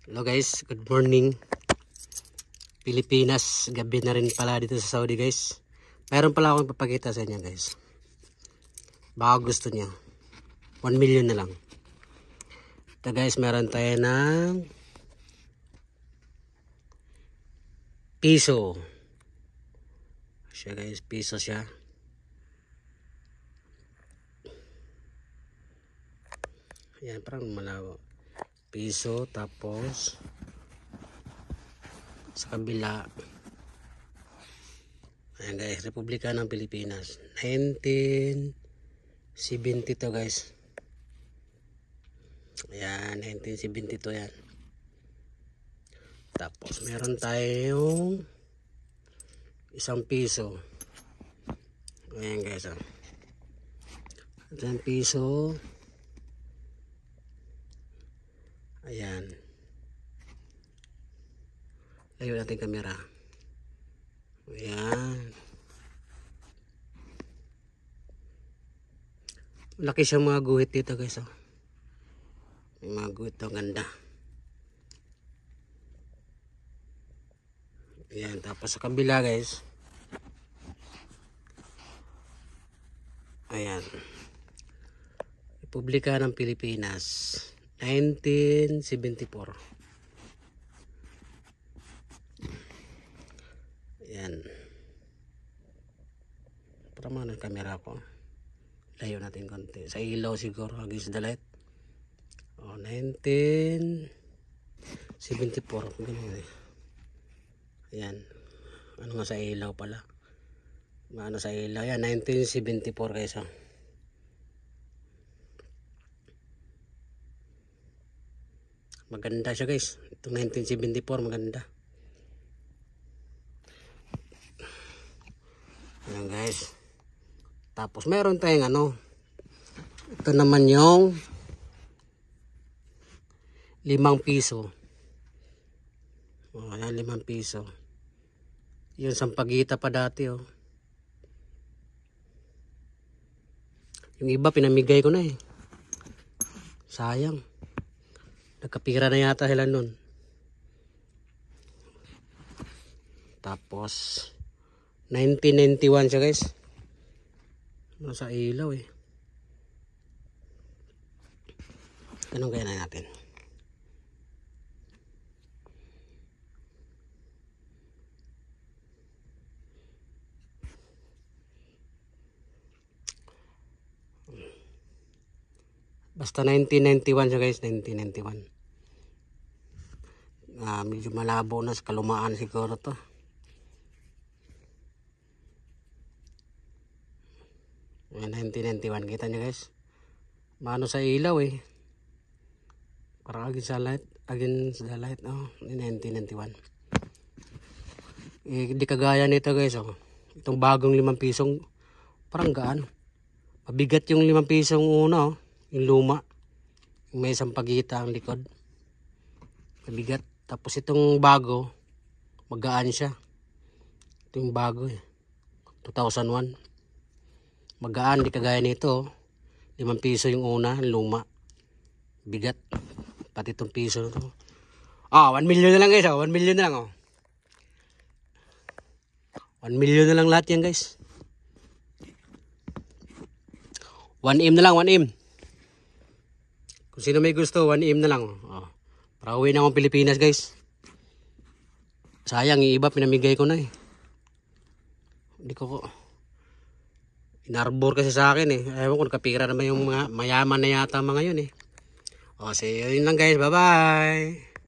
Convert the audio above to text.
Hello guys, good morning. Pilipinas, gabi na rin pala dito sa Saudi guys. Mayroon pala akong papakita sa inyo guys. Baka gusto niya. 1 million na lang. Ito guys, meron tayo ng piso. Siya guys, piso siya. Ayan, parang malawa. Piso, tapos sa kabila. Ayan guys, Republika ng Pilipinas. 1970 to guys. Ayan, 1972 yan. Tapos meron tayong isang piso. Ayan guys. Isang piso. Ayan. Layo natin kamera. Ayan. Laki siya mga guhit dito guys. Oh. May mga guhit to, ganda. Ayan. Tapos sa kabila guys. Ayan. Republika ng Pilipinas. 1974. Ayan. Para mga ng kamera ko. Layo natin konti. Sa ilaw siguro against the light. 1974. Ganun eh. Ayan. Ano nga sa ilaw pala. Ano sa ilaw. Ayan. 1974 guys. Oh. Maganda siya guys. Itong 1974 maganda. Ayan guys. Tapos meron tayong ano. Ito naman yung 5 piso. Ayan 5 piso. Yun sampagita pa dati oh. Yung iba pinamigay ko na eh. Sayang. Nagkapira na yata sila nun. Tapos 1991 siya guys. Nasa ilaw eh. Tanong kaya na natin. Basta 1991 siya guys. 1991. Medyo malabo na sa kalumaan siguro to. Ayan, 1991. Kita nyo guys. Mano sa ilaw eh. Parang against the light. Oh, 1991. Eh, di kagaya nito guys. Oh. Itong bagong 5 pisong parang gaan. Mabigat yung 5 pisong una. Oh. Yung luma. Yung may sampagita ang likod. Mabigat. Tapos itong bago, magaan siya. Ito yung bago eh. 2001. Magaan, di kagaya nito. 5 piso yung una, luma. Bigat. Pati itong piso na to. 1 million na lang guys. 1 million na lang. 1 million na lang lahat yan guys. 1M na lang, 1M. Kung sino may gusto, 1M na lang. Para uwi na akong Pilipinas guys. Sayang, yung iba pinamigay ko na eh. Hindi ko inarbor kasi sa akin eh. Ewan ko, nakapira naman yung mga mayaman na yata mga yun eh. So yun lang guys, bye bye.